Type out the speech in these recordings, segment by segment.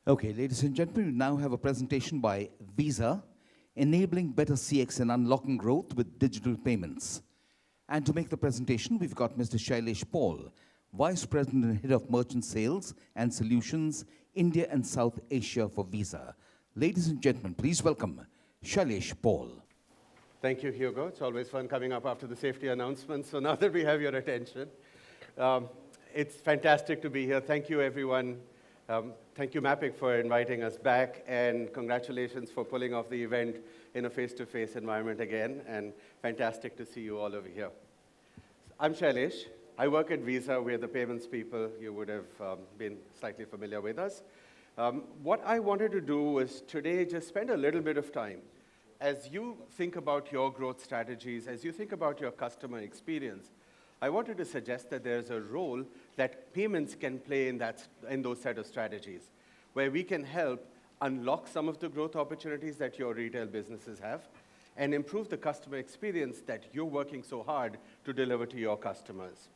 Okay, ladies and gentlemen, we now have a presentation by Visa, enabling better CX and unlocking growth with digital payments. And to make the presentation, we've got Mr. Shailesh Paul, Vice President and Head of Merchant Sales and Solutions, India and South Asia for Visa. Ladies and gentlemen, please welcome Shailesh Paul. Thank you, Hugo. It's always fun coming up after the safety announcements. So now that we have your attention, it's fantastic to be here. Thank you, everyone. Thank you, Mapic, for inviting us back, and congratulations for pulling off the event in a face-to-face environment again, and fantastic to see you all over here. I'm Shailesh. I work at Visa. We're the payments people. You would have been slightly familiar with us. What I wanted to do was today just spend a little bit of time as you think about your growth strategies, as you think about your customer experience. I wanted to suggest that there's a role that payments can play in those set of strategies, where we can help unlock some of the growth opportunities that your retail businesses have and improve the customer experience that you're working so hard to deliver to your customers.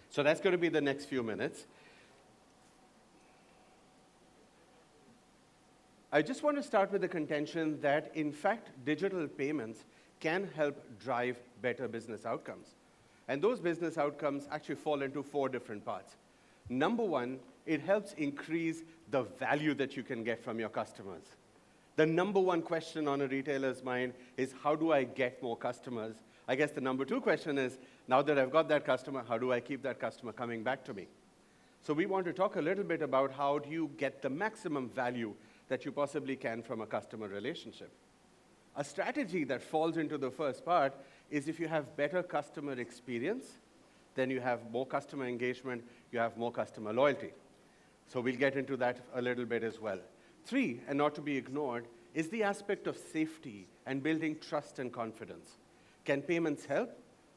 So that's going to be the next few minutes. I just want to start with the contention that, in fact, digital payments can help drive better business outcomes. And those business outcomes actually fall into 4 different parts. Number one, it helps increase the value that you can get from your customers. The number one question on a retailer's mind is, how do I get more customers? I guess the number 2 question is, now that I've got that customer, how do I keep that customer coming back to me? So we want to talk a little bit about how do you get the maximum value that you possibly can from a customer relationship. A strategy that falls into the first part is, if you have better customer experience, then you have more customer engagement, you have more customer loyalty. So we'll get into that a little bit as well. 3, and not to be ignored, is the aspect of safety and building trust and confidence. Can payments help,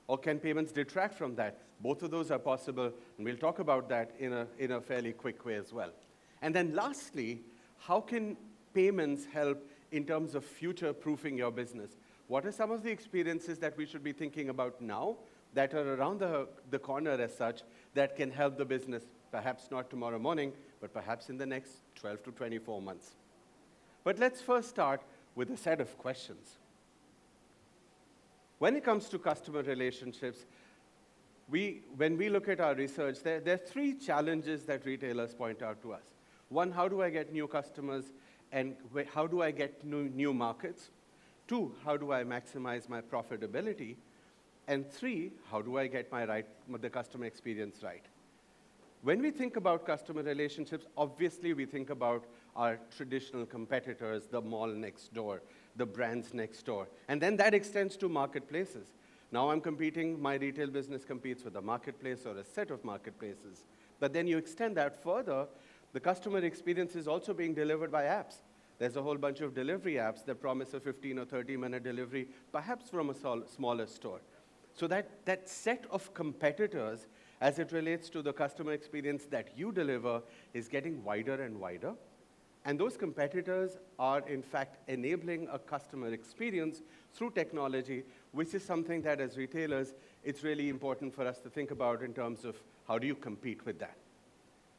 or can payments detract from that? Both of those are possible, and we'll talk about that in a fairly quick way as well. And then lastly, how can payments help in terms of future-proofing your business? What are some of the experiences that we should be thinking about now that are around the corner as such that can help the business, perhaps not tomorrow morning, but perhaps in the next 12 to 24 months? But let's first start with a set of questions. When it comes to customer relationships, when we look at our research, there are 3 challenges that retailers point out to us. 1, how do I get new customers? And how do I get new markets? 2, how do I maximize my profitability? And 3, how do I get the customer experience right? When we think about customer relationships, obviously we think about our traditional competitors, the mall next door, the brands next door. And then that extends to marketplaces. Now my retail business competes with a marketplace or a set of marketplaces. But then you extend that further, the customer experience is also being delivered by apps. There's a whole bunch of delivery apps that promise a 15 or 30-minute delivery, perhaps from a smaller store. So that set of competitors, as it relates to the customer experience that you deliver, is getting wider and wider. And those competitors are, in fact, enabling a customer experience through technology, which is something that, as retailers, it's really important for us to think about in terms of how do you compete with that.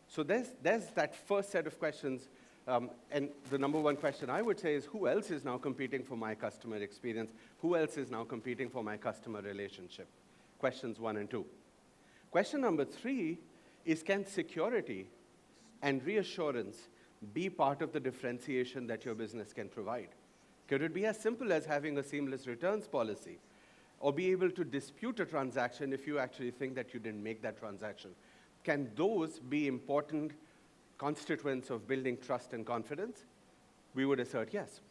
So there's that first set of questions, and the number one question I would say is, who else is now competing for my customer experience? Who else is now competing for my customer relationship? Questions 1 and 2. Question number 3 is, can security and reassurance be part of the differentiation that your business can provide? Could it be as simple as having a seamless returns policy, or be able to dispute a transaction if you actually think that you didn't make that transaction? Can those be important constituents of building trust and confidence? We would assert yes.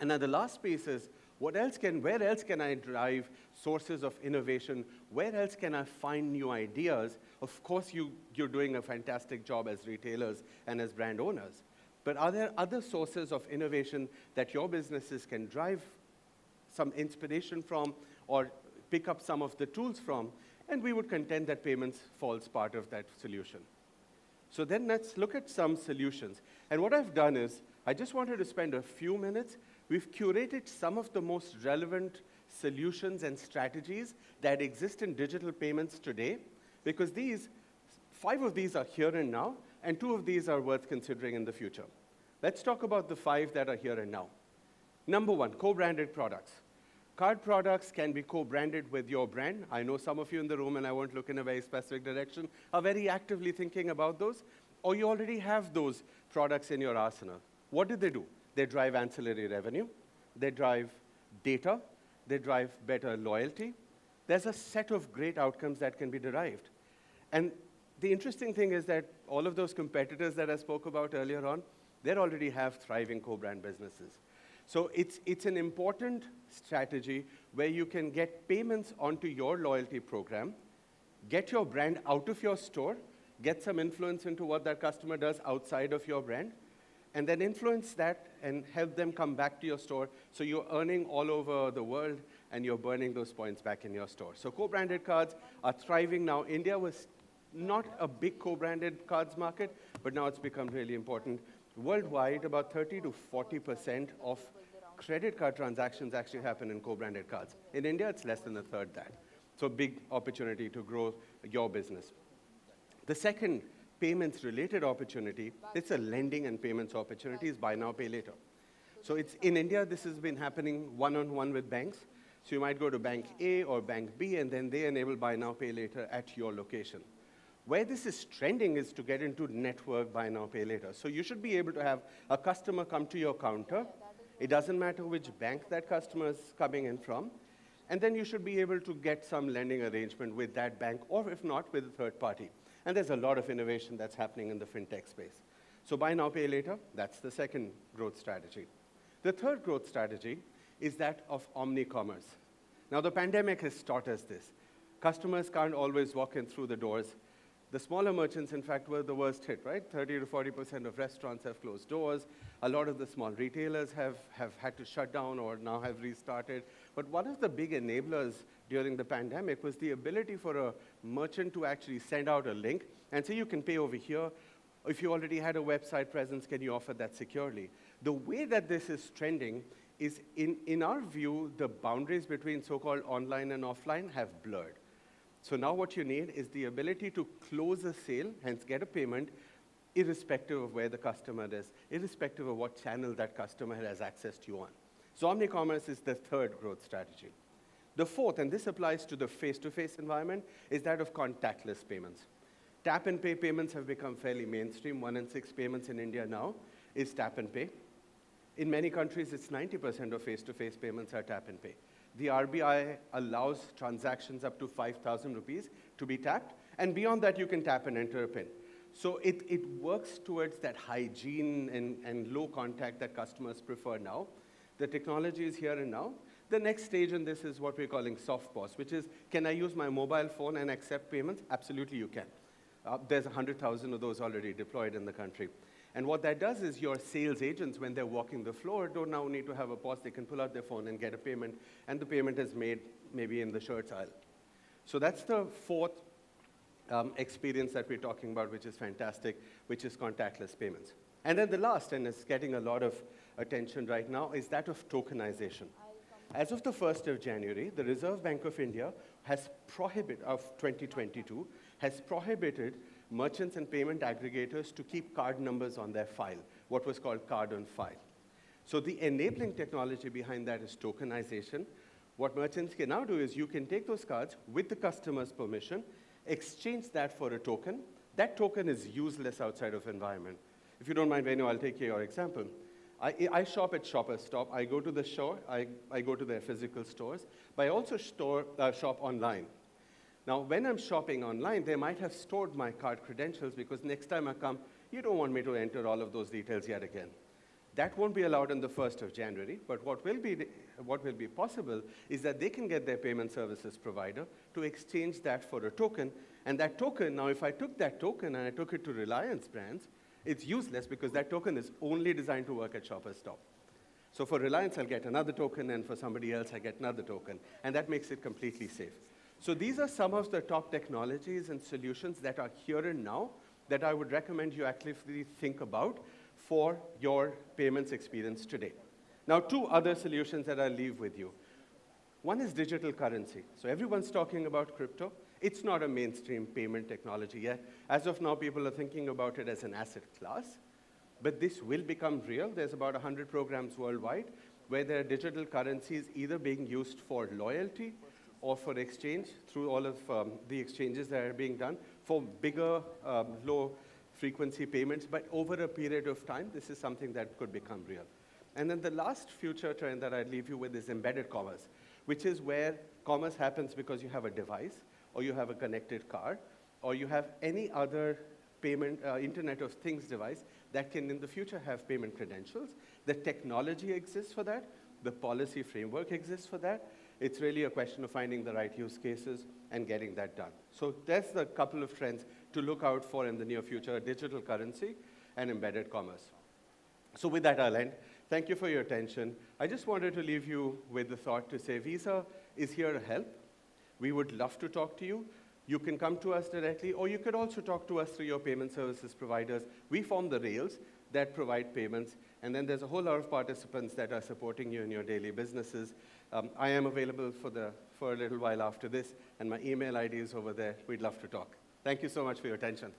And then the last piece is, where else can I drive sources of innovation? Where else can I find new ideas? Of course, you're doing a fantastic job as retailers and as brand owners. But are there other sources of innovation that your businesses can drive some inspiration from or pick up some of the tools from? And we would contend that payments falls part of that solution. So then let's look at some solutions. And what I've done is, I just wanted to spend a few minutes. We've curated some of the most relevant solutions and strategies that exist in digital payments today, because 5 of these are here and now, And 2 of these are worth considering in the future. Let's talk about the 5 that are here and now. Number 1, co-branded products. Card products can be co-branded with your brand. I know some of you in the room, and I won't look in a very specific direction, are very actively thinking about those, or you already have those products in your arsenal. What do? They drive ancillary revenue, they drive data, they drive better loyalty. There's a set of great outcomes that can be derived. And the interesting thing is that all of those competitors that I spoke about earlier on, they already have thriving co-brand businesses. So it's an important strategy where you can get payments onto your loyalty program, get your brand out of your store, get some influence into what that customer does outside of your brand, and then influence that and help them come back to your store so you're earning all over the world and you're burning those points back in your store. So co-branded cards are thriving now. India was not a big co-branded cards market, but now it's become really important. Worldwide, about 30 to 40% of credit card transactions actually happen in co-branded cards. In India, it's less than a third that. So big opportunity to grow your business. The second payments-related opportunity, it's a lending and payments opportunity, is buy now, pay later. So it's in India, this has been happening one-on-one with banks. So you might go to bank A or bank B, and then they enable buy now, pay later at your location. Where this is trending is to get into network buy now, pay later. So you should be able to have a customer come to your counter. It doesn't matter which bank that customer is coming in from. And then you should be able to get some lending arrangement with that bank, or if not, with a third party. And there's a lot of innovation that's happening in the fintech space. So buy now, pay later, that's the second growth strategy. The third growth strategy is that of omni-commerce. Now, the pandemic has taught us this. Customers can't always walk in through the doors. The smaller merchants, in fact, were the worst hit, right? 30 to 40% of restaurants have closed doors. A lot of the small retailers have had to shut down or now have restarted. But one of the big enablers during the pandemic was the ability for a merchant to actually send out a link and say, you can pay over here. If you already had a website presence, can you offer that securely? The way that this is trending is, in our view, the boundaries between so-called online and offline have blurred. So now what you need is the ability to close a sale, hence get a payment, irrespective of where the customer is, irrespective of what channel that customer has access to you on. So omni-commerce is the third growth strategy. The fourth, and this applies to the face-to-face environment, is that of contactless payments. Tap and pay payments have become fairly mainstream. 1 in 6 payments in India now is tap and pay. In many countries, it's 90% of face-to-face payments are tap and pay. The RBI allows transactions up to 5,000 rupees to be tapped, and beyond that, you can tap and enter a PIN. So it works towards that hygiene and low contact that customers prefer now. The technology is here and now. The next stage in this is what we're calling soft POS, which is, can I use my mobile phone and accept payments? Absolutely, you can. There's 100,000 of those already deployed in the country. And what that does is your sales agents, when they're walking the floor, don't now need to have a POS. They can pull out their phone and get a payment, and the payment is made maybe in the shirts aisle. So that's the fourth experience that we're talking about, which is fantastic, which is contactless payments. And then the last, and it's getting a lot of attention right now, is that of tokenization. As of the 1st of January, the Reserve Bank of India of 2022 has prohibited merchants and payment aggregators to keep card numbers on their file, what was called card on file. So the enabling technology behind that is tokenization. What merchants can now do is you can take those cards with the customer's permission, exchange that for a token. That token is useless outside of environment. If you don't mind, Venu, I'll take your example. I shop at Shoppers Stop. I go to the store. I go to their physical stores. But I also shop online. Now, when I'm shopping online, they might have stored my card credentials because next time I come, you don't want me to enter all of those details yet again. That won't be allowed on the 1st of January, but what will be possible is that they can get their payment services provider to exchange that for a token, and that token, now if I took that token and I took it to Reliance brands, it's useless because that token is only designed to work at Shoppers Stop. So for Reliance, I'll get another token, and for somebody else, I get another token, and that makes it completely safe. So these are some of the top technologies and solutions that are here and now that I would recommend you actively think about for your payments experience today. Now, 2 other solutions that I'll leave with you. One is digital currency. So everyone's talking about crypto. It's not a mainstream payment technology yet. As of now, people are thinking about it as an asset class, but this will become real. There's about 100 programs worldwide where there are digital currencies either being used for loyalty or for exchange through all of the exchanges that are being done for bigger, low-frequency payments. But over a period of time, this is something that could become real. And then the last future trend that I'd leave you with is embedded commerce, which is where commerce happens because you have a device, or you have a connected car, or you have any other payment, Internet of Things device that can in the future have payment credentials. The technology exists for that. The policy framework exists for that. It's really a question of finding the right use cases and getting that done. So that's the couple of trends to look out for in the near future: digital currency and embedded commerce. So with that, I'll end. Thank you for your attention. I just wanted to leave you with the thought to say Visa is here to help. We would love to talk to you. You can come to us directly, or you could also talk to us through your payment services providers. We form the rails that provide payments, and then there's a whole lot of participants that are supporting you in your daily businesses. I am available for a little while after this, and my email ID is over there. We'd love to talk. Thank you so much for your attention.